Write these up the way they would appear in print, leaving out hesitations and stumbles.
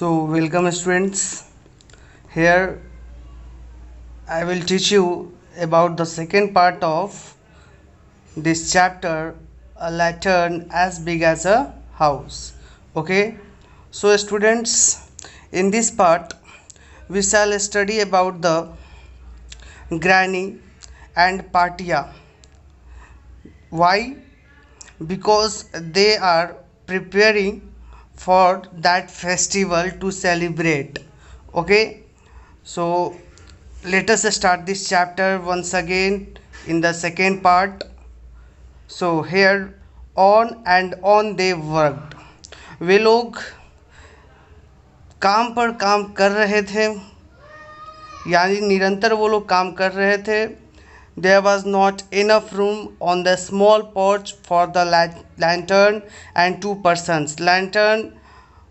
So, welcome students. Here I will teach you about the second part of this chapter, a lantern as big as a house. Okay, so students, in this part we shall study about the granny and Patia. Why? Because they are preparing for that festival to celebrate. Okay, so let us start this chapter once again in the second part. So here on and on they worked. वे लोग काम पर काम कर रहे थे, यानी निरंतर वो लोग काम कर रहे थे. There was not enough room on the small porch for the lantern and two persons. Lantern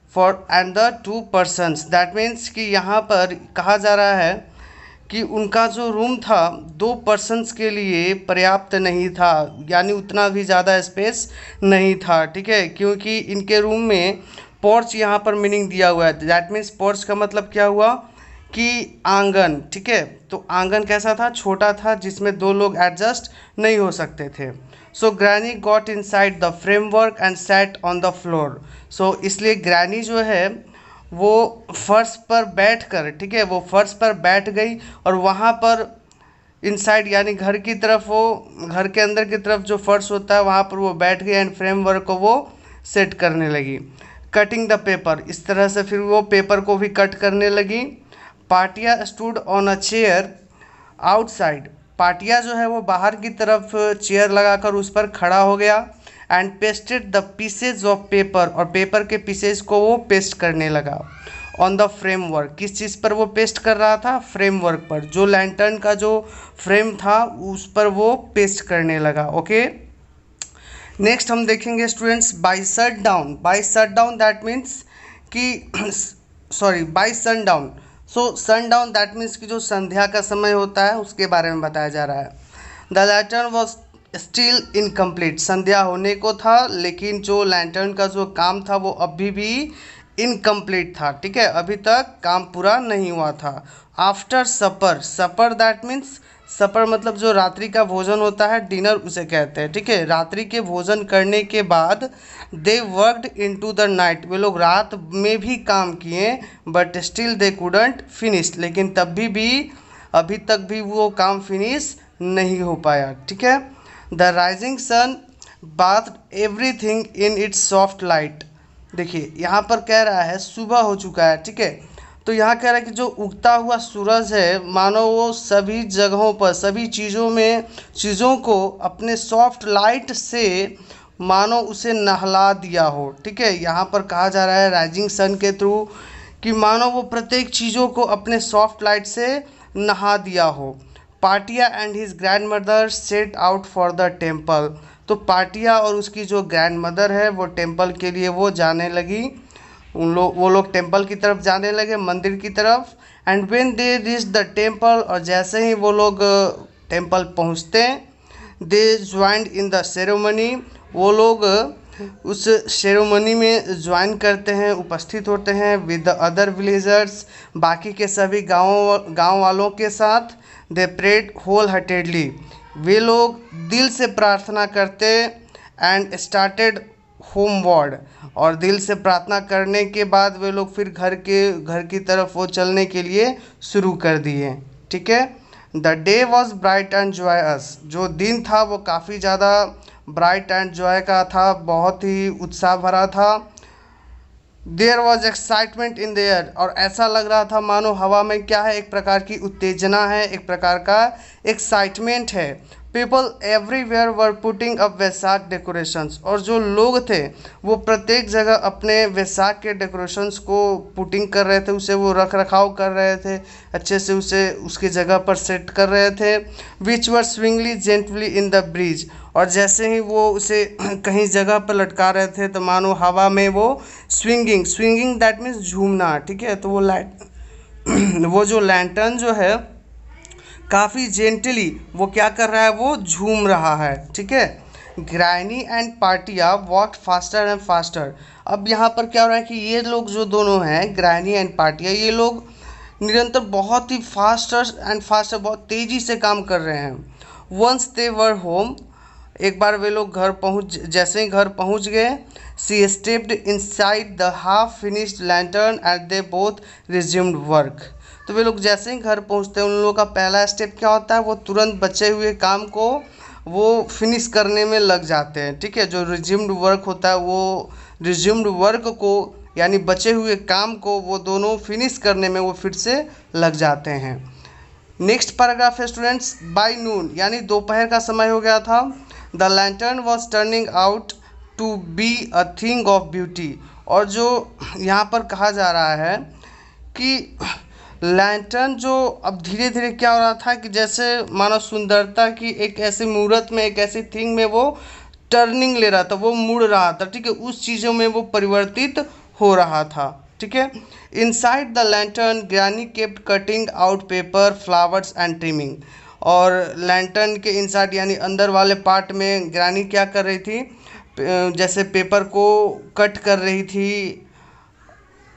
for and the two persons. That means कि यहाँ पर कहा जा रहा है कि उनका जो रूम था 2 पर्सन्स के लिए पर्याप्त नहीं था, यानी उतना भी ज़्यादा स्पेस नहीं था. ठीक है, क्योंकि इनके रूम में पोर्च यहाँ पर मीनिंग दिया हुआ है. दैट मीन्स पोर्च का मतलब क्या हुआ कि आंगन. ठीक है, तो आंगन कैसा था? छोटा था, जिसमें 2 लोग एडजस्ट नहीं हो सकते थे. So granny got inside the framework and sat on the floor. So इसलिए ग्रैनी जो है वो फर्श पर बैठकर, ठीक है, वो फर्श पर बैठ गई और वहाँ पर इनसाइड यानी घर की तरफ, वो घर के अंदर की तरफ जो फर्श होता है वहाँ पर वो बैठ गई एंड फ्रेमवर्क को वो सेट करने लगी. कटिंग द पेपर, इस तरह से फिर वो पेपर को भी कट करने लगी. Patiya stood on a chair outside. Patiya जो है वो बाहर की तरफ चेयर लगाकर उस पर खड़ा हो गया and pasted the pieces of paper, और पेपर के पीसेज को वो पेस्ट करने लगा. ऑन द फ्रेमवर्क, किस चीज़ पर वो पेस्ट कर रहा था? फ्रेमवर्क पर. जो लैंटर्न का जो फ्रेम था उस पर वो पेस्ट करने लगा. ओके, नेक्स्ट हम देखेंगे students by shutdown. By shutdown that means कि sorry by sundown. So sundown that means कि जो संध्या का समय होता है उसके बारे में बताया जा रहा है. The lantern was still incomplete. संध्या होने को था लेकिन जो लैंटर्न का जो काम था वो अभी भी इनकम्प्लीट था. ठीक है, अभी तक काम पूरा नहीं हुआ था. After supper, supper that means, supper मतलब जो रात्रि का भोजन होता है, डिनर उसे कहते हैं. ठीक है, रात्रि के भोजन करने के बाद they worked into the night. वे लोग रात में भी काम किए but still they couldn't finish. लेकिन तब भी अभी तक भी वो काम फिनिश नहीं हो पाया. ठीक है, the rising sun bath everything in its soft light. देखिए यहाँ पर कह रहा है सुबह हो चुका है. ठीक है, तो यहाँ कह रहा है कि जो उगता हुआ सूरज है मानो वो सभी जगहों पर, सभी चीज़ों को अपने सॉफ्ट लाइट से मानो उसे नहला दिया हो. ठीक है, यहाँ पर कहा जा रहा है राइजिंग सन के थ्रू कि मानो वो प्रत्येक चीज़ों को अपने सॉफ्ट लाइट से नहा दिया हो. Patiya and his grandmother set out for the temple. तो पाटिया और उसकी जो ग्रैंड मदर है वो टेम्पल के लिए वो जाने लगी. वो लोग टेम्पल की तरफ जाने लगे, मंदिर की तरफ. And when they reach the temple, और जैसे ही वो लोग टेम्पल पहुँचते दे ज्वाइंड इन द सेरेमनी. वो लोग उस सेरेमनी में ज्वाइन करते हैं, उपस्थित होते हैं विद द अदर विलेजर्स, बाकी के सभी गाँव वालों के साथ. दे प्रेड होल हार्टेडली. वे लोग दिल से प्रार्थना करते एंड स्टार्टेड होमवर्ड, और दिल से प्रार्थना करने के बाद वे लोग फिर घर की तरफ वो चलने के लिए शुरू कर दिए. ठीक है, the day was bright and joyous. जो दिन था वो काफ़ी ज़्यादा ब्राइट एंड जॉय का था, बहुत ही उत्साह भरा था. There was excitement in there, और ऐसा लग रहा था मानो हवा में क्या है, एक प्रकार की उत्तेजना है, एक प्रकार का एक्साइटमेंट है. पीपल एवरीवेयर वर पुटिंग अप वैसाख डेकोरेशंस. और जो लोग थे वो प्रत्येक जगह अपने वैसाख के डेकोरेशंस को पुटिंग कर रहे थे, उसे वो रख रखाव कर रहे थे, अच्छे से उसे उसकी जगह पर सेट कर रहे थे. विच वर स्विंगली जेंटली इन द ब्रिज. और जैसे ही वो उसे कहीं जगह पर लटका रहे थे तो मानो हवा में वो स्विंगिंग दैट मीन्स झूमना. ठीक है, तो वो जो लैंटर्न जो है काफ़ी जेंटली वो क्या कर रहा है, वो झूम रहा है. ठीक है, granny and Patia walked faster and faster. अब यहाँ पर क्या हो रहा है कि ये लोग जो दोनों हैं, ग्रैनी एंड पाटिया, ये लोग निरंतर बहुत ही फास्टर बहुत तेज़ी से काम कर रहे हैं। वंस दे वर होम, एक बार वे लोग जैसे ही घर पहुंच गए, she stepped inside the half finished lantern and they both resumed work. तो वे लोग जैसे ही घर पहुंचते हैं, उन लोगों का पहला स्टेप क्या होता है, वो तुरंत बचे हुए काम को वो फिनिश करने में लग जाते हैं। ठीक है, जो रिज्यूम्ड वर्क होता है, वो रिज्यूम्ड वर्क को यानी बचे हुए काम को वो दोनों फिनिश करने में वो फिर से लग जाते हैं। नेक्स्ट पैराग्राफ है स्टूडेंट्स, बाय नून यानी दोपहर का समय हो गया था। The lantern was turning out to be a thing of beauty. और जो यहाँ पर कहा जा रहा है कि लैंटर्न जो अब धीरे धीरे क्या हो रहा था कि जैसे मानो सुंदरता की एक ऐसी मूर्त में, एक ऐसी थिंग में वो टर्निंग ले रहा था, वो मुड़ रहा था। ठीक है, उस चीज़ों में वो परिवर्तित हो रहा था। ठीक है, inside the lantern granny kept cutting out paper, flowers and trimming. और लैंटर्न के इनसाइड यानी अंदर वाले पार्ट में ग्रैनी क्या कर रही थी, जैसे पेपर को कट कर रही थी,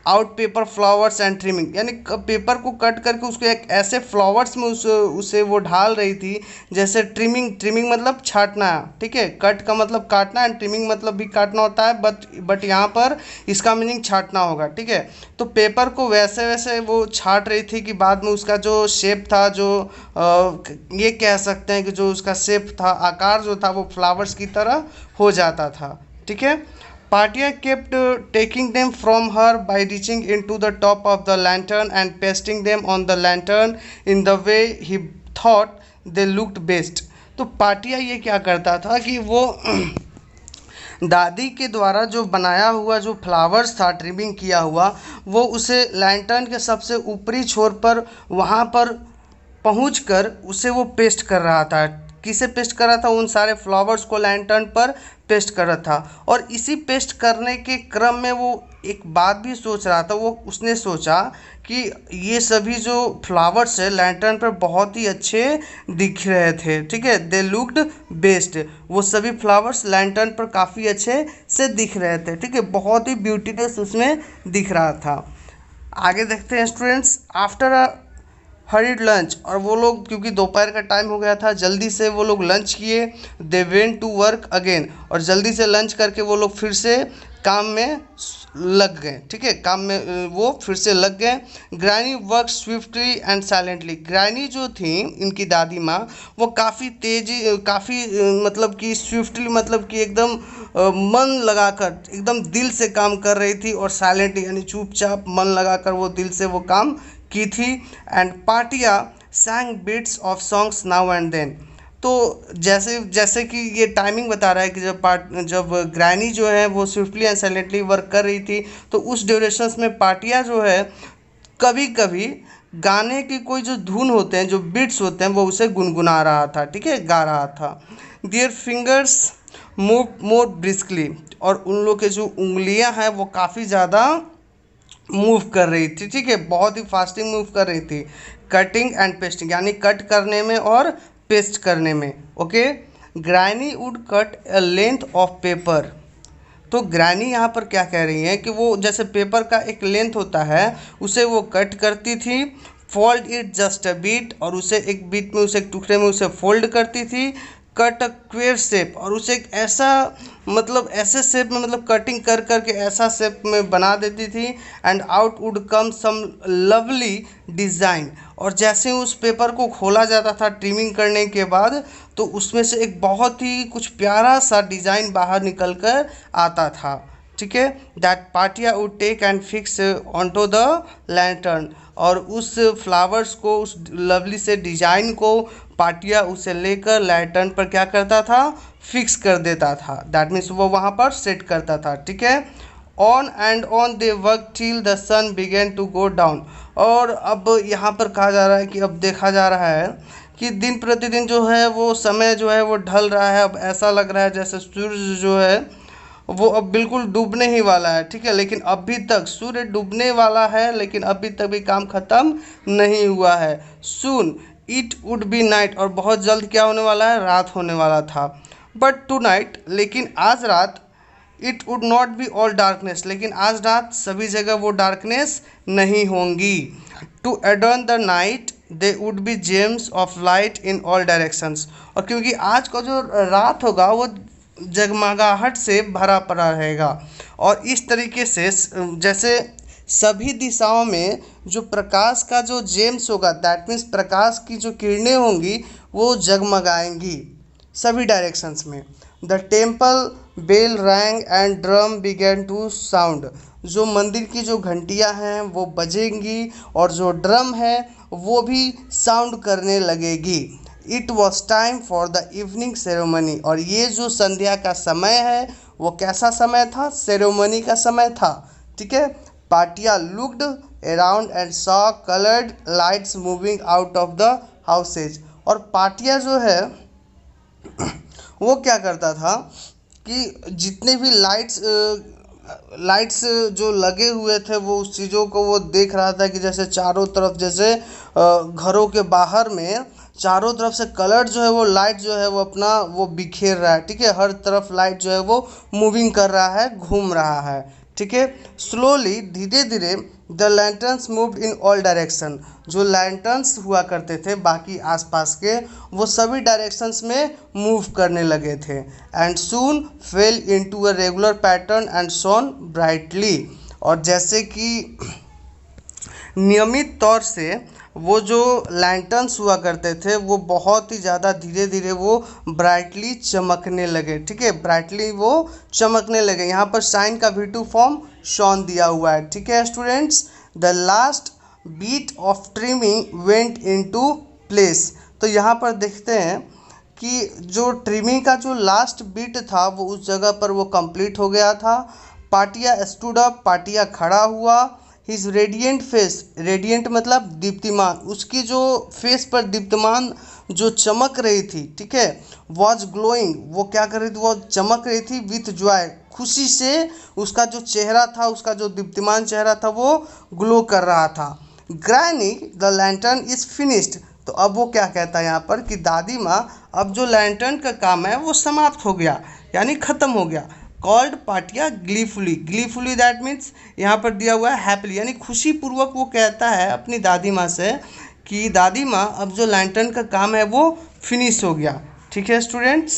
out paper, flowers and trimming, यानी पेपर को कट करके उसको एक ऐसे फ्लावर्स में उसे वो ढाल रही थी जैसे ट्रिमिंग मतलब छाटना। ठीक है, कट का मतलब काटना एंड ट्रिमिंग मतलब भी काटना होता है, बट यहाँ पर इसका मीनिंग छाटना होगा। ठीक है, तो पेपर को वैसे वैसे वो छाट रही थी कि बाद में उसका जो शेप था, जो ये कह सकते हैं कि जो उसका शेप था, आकार जो था, वो फ्लावर्स की तरह हो जाता था। ठीक है, Patia kept taking them from her by reaching into the top of the lantern and pasting them on the lantern in the way he thought they looked best. तो पाटिया ये क्या करता था कि वो दादी के द्वारा जो बनाया हुआ जो फ्लावर्स था, ट्रिमिंग किया हुआ, वो उसे लैंटर्न के सबसे ऊपरी छोर पर वहाँ पर पहुंचकर उसे वो पेस्ट कर रहा था। किसे पेस्ट कर रहा था, उन सारे फ्लावर्स को लैंटर्न पर पेस्ट कर रहा था। और इसी पेस्ट करने के क्रम में वो एक बात भी सोच रहा था, वो उसने सोचा कि ये सभी जो फ्लावर्स है लैंटर्न पर बहुत ही अच्छे दिख रहे थे। ठीक है, दे लुक्ड बेस्ट, वो सभी फ्लावर्स लैंटर्न पर काफ़ी अच्छे से दिख रहे थे। ठीक है, बहुत ही ब्यूटीफुल उसमें दिख रहा था। आगे देखते हैं students, after a hurried lunch, और वो लोग क्योंकि दोपहर का टाइम हो गया था, जल्दी से वो लोग लंच किए। They went to work again, और जल्दी से लंच करके वो लोग फिर से काम में लग गए। ठीक है, काम में वो फिर से लग गए। Granny work swiftly and silently, granny जो थी इनकी दादी माँ, वो काफ़ी मतलब कि स्विफ्टली मतलब कि एकदम मन लगाकर एकदम दिल से काम कर रही थी, और साइलेंटली यानी चुपचाप मन लगाकर वो दिल से वो काम की थी। And Patia sang bits of songs now and then. तो जैसे कि ये टाइमिंग बता रहा है कि जब ग्रैनी जो है वो स्विफ्टली एंड साइलेंटली वर्क कर रही थी, तो उस ड्यूरेशंस में पाटिया जो है कभी कभी गाने की कोई जो धुन होते हैं, जो बिट्स होते हैं, वो उसे गुनगुना रहा था। ठीक है, गा रहा था। Their fingers move more briskly, और उन लोग के जो उंगलियां हैं वो काफ़ी ज़्यादा मूव कर रही थी। ठीक है, बहुत ही फास्टिंग मूव कर रही थी। कटिंग एंड पेस्टिंग यानी कट करने में और पेस्ट करने में। Okay, granny would cut a length of paper. तो ग्रैनी यहाँ पर क्या कह रही है कि वो जैसे पेपर का एक लेंथ होता है, उसे वो कट करती थी। Fold it just a bit, और उसे एक बीट में, उसे एक टुकड़े में उसे फोल्ड करती थी। कट अ क्वेयर शेप, और उसे एक ऐसा मतलब ऐसे शेप में मतलब कटिंग कर करके ऐसा शेप में बना देती थी। And out would come some lovely design, और जैसे उस पेपर को खोला जाता था ट्रिमिंग करने के बाद, तो उसमें से एक बहुत ही कुछ प्यारा सा डिज़ाइन बाहर निकल कर आता था। ठीक है, that Patia would take and fix onto the lantern, और उस फ्लावर्स को, उस लवली से डिज़ाइन को पाटिया उसे लेकर लैंटर्न पर क्या करता था, फिक्स कर देता था। दैट मीन्स वो वहाँ पर सेट करता था। ठीक है, on and on they work till the sun began to go down. और अब यहाँ पर कहा जा रहा है कि अब देखा जा रहा है कि दिन प्रतिदिन जो है वो समय जो है वो ढल रहा है। अब ऐसा लग रहा है जैसे सूर्य जो है वो अब बिल्कुल डूबने ही वाला है। ठीक है, लेकिन अभी तक सूर्य डूबने वाला है, लेकिन अभी तक भी काम ख़त्म नहीं हुआ है। Soon it would be night, और बहुत जल्द क्या होने वाला है, रात होने वाला था। बट टू नाइट, लेकिन आज रात, it would not be all darkness, लेकिन आज रात सभी जगह वो डार्कनेस नहीं होंगी। To adorn the night they would be gems of light in all directions, और क्योंकि आज का जो रात होगा वो जगमगाहट से भरा पड़ा रहेगा, और इस तरीके से जैसे सभी दिशाओं में जो प्रकाश का जो जेम्स होगा, दैट मीन्स प्रकाश की जो किरणें होंगी वो जगमगाएंगी सभी डायरेक्शंस में। The temple bell rang and drum began to sound, जो मंदिर की जो घंटियां हैं वो बजेंगी और जो ड्रम है वो भी साउंड करने लगेगी। It was time for the evening ceremony, और ये जो संध्या का समय है वो कैसा समय था? सेरेमनी का समय था, ठीक है। Patiya looked around and saw coloured lights moving out of the houses, और पाटिया जो है वो क्या करता था कि जितने भी लाइट्स जो लगे हुए थे वो उस चीज़ों को वो देख रहा था कि जैसे चारों तरफ, जैसे घरों के बाहर में चारों तरफ से कलर जो है वो लाइट जो है वो अपना वो बिखेर रहा है, ठीक है। हर तरफ लाइट जो है वो मूविंग कर रहा है, घूम रहा है, ठीक है। स्लोली, धीरे धीरे, the lanterns moved in all direction, जो लैंटर्न्स हुआ करते थे बाकी आसपास के वो सभी डायरेक्शंस में मूव करने लगे थे। And soon fail into a regular pattern and shown brightly, और जैसे कि नियमित तौर से वो जो लैंटर्न्स हुआ करते थे वो बहुत ही ज़्यादा धीरे धीरे वो ब्राइटली चमकने लगे, ठीक है। ब्राइटली वो चमकने लगे। यहाँ पर साइन का V2 फॉर्म शॉन दिया हुआ है, ठीक है students. The last beat of trimming went into place, तो यहाँ पर देखते हैं कि जो ट्रिमिंग का जो लास्ट बीट था वो उस जगह पर वो कंप्लीट हो गया था। पाटिया स्टूड अप, पाटिया खड़ा हुआ। हिज रेडियंट फेस, रेडियंट मतलब दीप्तिमान, उसकी जो फेस पर दीप्तिमान जो चमक रही थी, ठीक है, वॉज ग्लोइंग, वो क्या कर रही थी? वो चमक रही थी विथ जॉय, खुशी से उसका जो चेहरा था, उसका जो दीप्तिमान चेहरा था वो ग्लो कर रहा था। Granny the lantern is finished, तो अब वो क्या कहता है यहाँ पर कि दादी माँ अब जो लैंटर्न का काम है वो समाप्त हो गया, यानी ख़त्म हो गया। Called Patia gleefully, gleefully that means यहाँ पर दिया हुआ है हैप्पीली, यानी खुशी पूर्वक वो कहता है अपनी दादी माँ से कि दादी माँ अब जो लैंटर्न का काम है वो फिनिश हो गया, ठीक है students.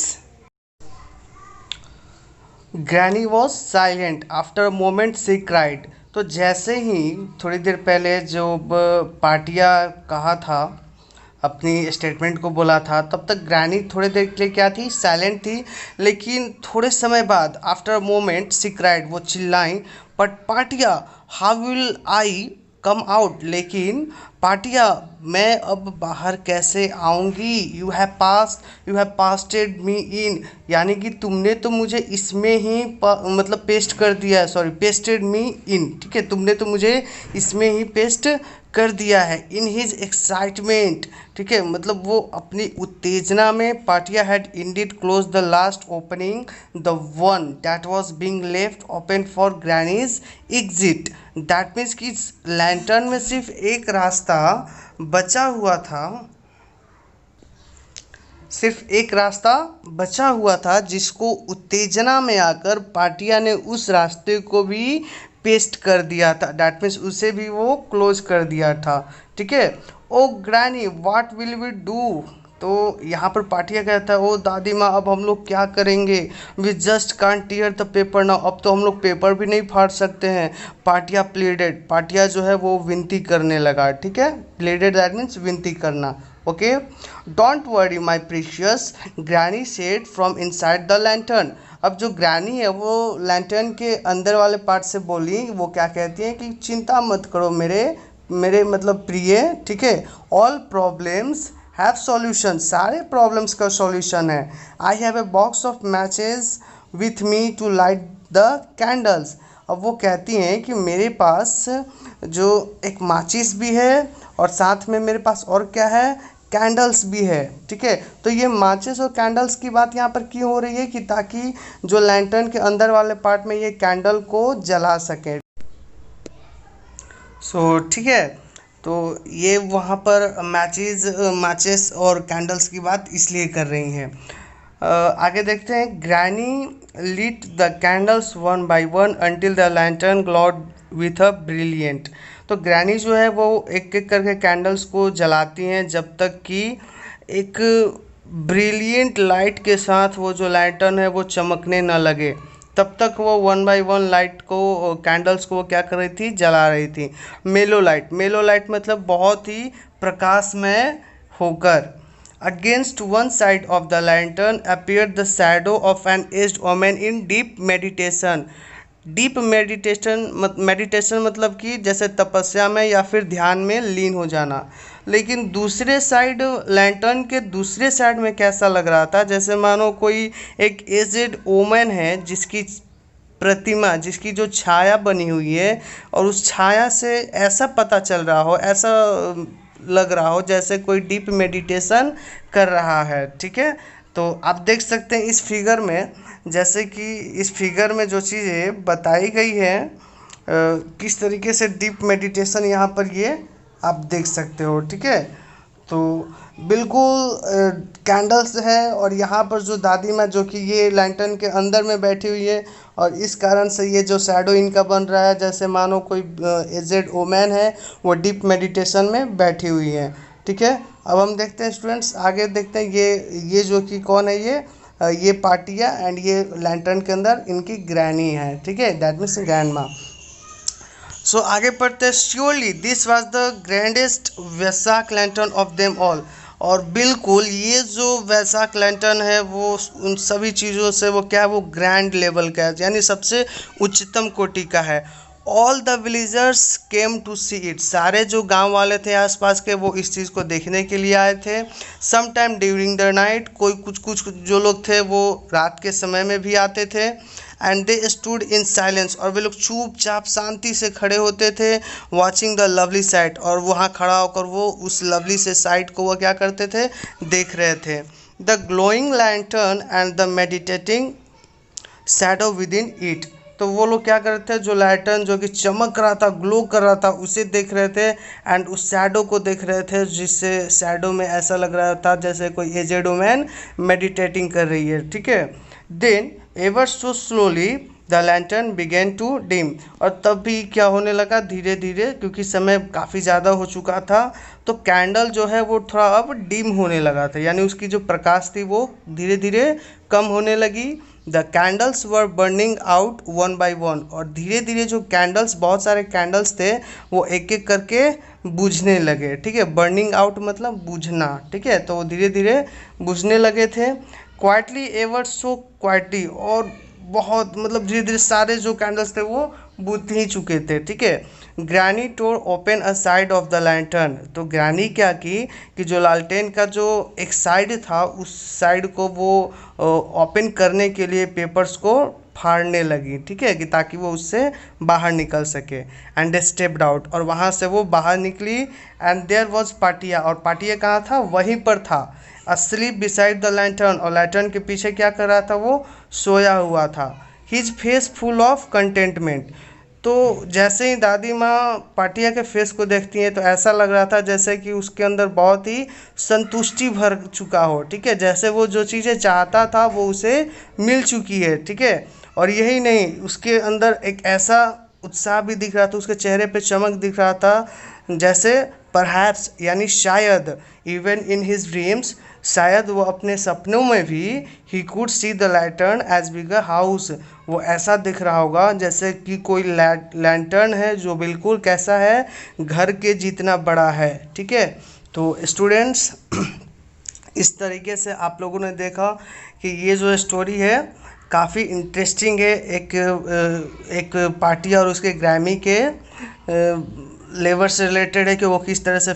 Granny was silent after a moment she cried, तो जैसे ही थोड़ी देर पहले जो पाटिया कहा था, अपनी स्टेटमेंट को बोला था, तब तक ग्रैनी थोड़ी देर के लिए क्या थी? साइलेंट थी। लेकिन थोड़े समय बाद after a moment she cried, वो चिल्लाई, but Patia how will I come out, लेकिन पाटिया मैं अब बाहर कैसे आऊँगी? यू हैव पास्टेड मी इन, यानी कि तुमने तो मुझे इसमें ही मतलब पेस्ट कर दिया है, सॉरी पेस्टेड मी इन, ठीक है, तुमने तो मुझे इसमें ही पेस्ट कर दिया है। इन हिज एक्साइटमेंट, ठीक है, मतलब वो अपनी उत्तेजना में, Patiya had indeed close the last opening, the one that was being left open for granny's exit, that means कि लैंटर्न में सिर्फ एक रास्ता बचा हुआ था, सिर्फ एक रास्ता बचा हुआ था, जिसको उत्तेजना में आकर पाटिया ने उस रास्ते को भी पेस्ट कर दिया था, डैट मीन्स उसे भी वो क्लोज कर दिया था, ठीक है। Oh granny what will we do, तो यहाँ पर पाटिया कहता है ओ दादी माँ अब हम लोग क्या करेंगे? We just can't tear the paper now, अब तो हम लोग पेपर भी नहीं फाड़ सकते हैं। पाटिया प्लीडेड, पाटिया जो है वो विनती करने लगा, ठीक है, प्लीडेड दैट मीन्स विनती करना, okay. Don't worry my precious, granny said from inside the lantern, अब जो ग्रैनी है वो लैंटर्न के अंदर वाले पार्ट से बोली, वो क्या कहती हैं कि चिंता मत करो मेरे मतलब प्रिय, ठीक है, ऑल प्रॉब्लम्स हैव सॉल्यूशन, सारे प्रॉब्लम्स का सॉल्यूशन है। I have a box of matches with me to light the candles, अब वो कहती हैं कि मेरे पास जो एक माचिस भी है और साथ में मेरे पास और क्या है? कैंडल्स भी है, ठीक है। तो ये माचिस और कैंडल्स की बात यहाँ पर क्यों हो रही है कि ताकि जो लैंटर्न के अंदर वाले पार्ट में ये कैंडल को जला सके, सो ठीक है। तो ये वहाँ पर माचिस और कैंडल्स की बात इसलिए कर रही हैं। आगे देखते हैं। Granny lit the candles one by one until the lantern glowed with a brilliant। तो ग्रैनी जो है वो एक एक करके कैंडल्स को जलाती हैं जब तक कि एक ब्रिलियंट लाइट के साथ वो जो लैंटर्न है वो चमकने न लगे, तब तक वो वन बाय वन लाइट को, कैंडल्स को वो क्या कर रही थी, जला रही थी। मेलो लाइट, मेलो लाइट मतलब बहुत ही प्रकाशमय होकर। Against one side of the lantern appeared the shadow of an aged woman in deep meditation। Deep meditation मतलब कि जैसे तपस्या में या फिर ध्यान में लीन हो जाना। लेकिन दूसरे साइड, लैंटर्न के दूसरे साइड में कैसा लग रहा था, जैसे मानो कोई एक एजेड वोमन है जिसकी प्रतिमा, जिसकी जो छाया बनी हुई है, और उस छाया से ऐसा पता चल रहा हो, ऐसा लग रहा हो जैसे कोई डीप मेडिटेशन कर रहा है। ठीक है, तो आप देख सकते हैं इस फिगर में, जैसे कि इस फिगर में जो चीज़ें बताई गई है किस तरीके से डीप मेडिटेशन यहाँ पर ये आप देख सकते हो। ठीक है, तो बिल्कुल कैंडल्स है, और यहाँ पर जो दादी माँ जो कि ये लैंटर्न के अंदर में बैठी हुई है, और इस कारण से ये जो शैडो इनका बन रहा है जैसे मानो कोई एजेड वोमैन है वो डीप मेडिटेशन में बैठी हुई है। ठीक है, अब हम देखते हैं स्टूडेंट्स, आगे देखते हैं ये जो कि कौन है, ये पाटिया, एंड ये लैंटर्न के अंदर इनकी ग्रैनी है। ठीक है, दैट मीन्स ग्रैंड माँ। सो आगे पढ़ते हैं। Surely this was the grandest Vaisakh lantern of them all. और बिल्कुल ये जो वैसाख लैंटर्न है वो उन सभी चीज़ों से वो क्या है, वो ग्रैंड लेवल का है, यानी सबसे उच्चतम कोटि का है। All the villagers came to see it. सारे जो गांव वाले थे आसपास के वो इस चीज़ को देखने के लिए आए थे। Some time during the night, कोई कुछ जो लोग थे वो रात के समय में भी आते थे। And they stood in silence, और वे लोग चुपचाप शांति से खड़े होते थे। वॉचिंग द लवली साइट, और वहाँ खड़ा होकर वो उस लवली से साइट को वो क्या करते थे, देख रहे थे। The glowing lantern and the meditating shadow with in it. तो वो लोग क्या कर रहे थे, जो लैंटर्न जो कि चमक रहा था, ग्लो कर रहा था, उसे देख रहे थे, एंड उस शैडो को देख रहे थे, जिससे शैडो में ऐसा लग रहा था जैसे कोई एजेड वुमन मेडिटेटिंग कर रही है। ठीक है, then ever so slowly the lantern began to dim. और तब भी क्या होने लगा, धीरे धीरे, क्योंकि समय काफ़ी ज़्यादा हो चुका था, तो कैंडल जो है वो थोड़ा अब डिम होने लगा था, यानी उसकी जो प्रकाश थी वो धीरे धीरे कम होने लगी। The candles were burning out one by one. और धीरे धीरे जो कैंडल्स, बहुत सारे कैंडल्स थे, वो एक एक करके बुझने लगे। ठीक है, बर्निंग आउट मतलब बुझना। ठीक है, तो वो धीरे धीरे बुझने लगे थे। क्वाइटली एवर सो क्वाइटली, और बहुत मतलब धीरे धीरे सारे जो कैंडल्स थे वो बुझ ही चुके थे। ठीक है, granny tore open a side of the lantern. तो ग्रैनी क्या की कि जो लालटेन का जो एक साइड था उस साइड को वो ओपन करने के लिए पेपर्स को फाड़ने लगी। ठीक है, कि ताकि वो उससे बाहर निकल सके। एंड स्टेप्ड आउट, और वहाँ से वो बाहर निकली। एंड देयर वॉज पाटिया, और पाटिया कहाँ था, वहीं पर था, अस्लीप बिसाइड द लैंटर्न। और लैंटर्न के पीछे क्या कर रहा था, वो सोया हुआ था। His face full of contentment. तो जैसे ही दादी माँ पाटिया के फेस को देखती हैं तो ऐसा लग रहा था जैसे कि उसके अंदर बहुत ही संतुष्टि भर चुका हो। ठीक है, जैसे वो जो चीज़ें चाहता था वो उसे मिल चुकी है। ठीक है, और यही नहीं, उसके अंदर एक ऐसा उत्साह भी दिख रहा था, उसके चेहरे पे चमक दिख रहा था, जैसे परहैप्स यानी शायद, इवन इन हिज ड्रीम्स, शायद वो अपने सपनों में भी he could see the lantern as big a house. वो ऐसा दिख रहा होगा जैसे कि कोई लैंटर्न है जो बिल्कुल कैसा है, घर के जितना बड़ा है। ठीक है, तो स्टूडेंट्स इस तरीके से आप लोगों ने देखा कि ये जो स्टोरी है काफ़ी इंटरेस्टिंग है। एक पार्टी और उसके ग्रैमी के लेबर से रिलेटेड है कि वो किस तरह से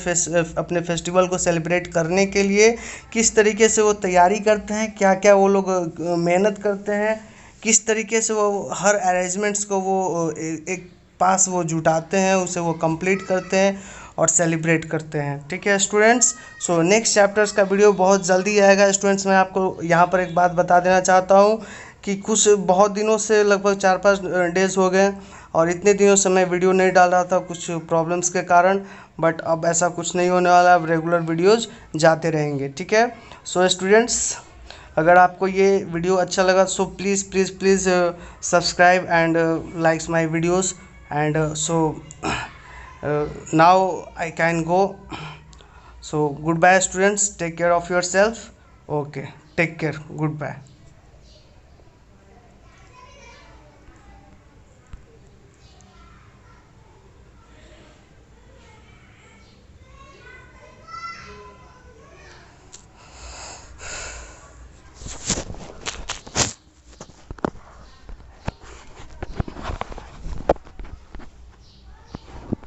अपने फेस्टिवल को सेलिब्रेट करने के लिए किस तरीके से वो तैयारी करते हैं, क्या क्या वो लोग मेहनत करते हैं, किस तरीके से वो हर अरेंजमेंट्स को वो एक पास वो जुटाते हैं, उसे वो कंप्लीट करते हैं और सेलिब्रेट करते हैं। ठीक है स्टूडेंट्स, सो नेक्स्ट चैप्टर्स का वीडियो बहुत जल्दी आएगा। स्टूडेंट्स मैं आपको यहाँ पर एक बात बता देना चाहता हूँ कि कुछ बहुत दिनों से, लगभग 4-5 डेज़ हो गए, और इतने दिनों से मैं वीडियो नहीं डाल रहा था कुछ प्रॉब्लम्स के कारण, बट अब ऐसा कुछ नहीं होने वाला, अब रेगुलर वीडियोज़ जाते रहेंगे। ठीक है, सो स्टूडेंट्स अगर आपको ये वीडियो अच्छा लगा so please please please subscribe and likes my videos and so now I can go. So goodbye students, take care of yourself. Okay, take care, goodbye.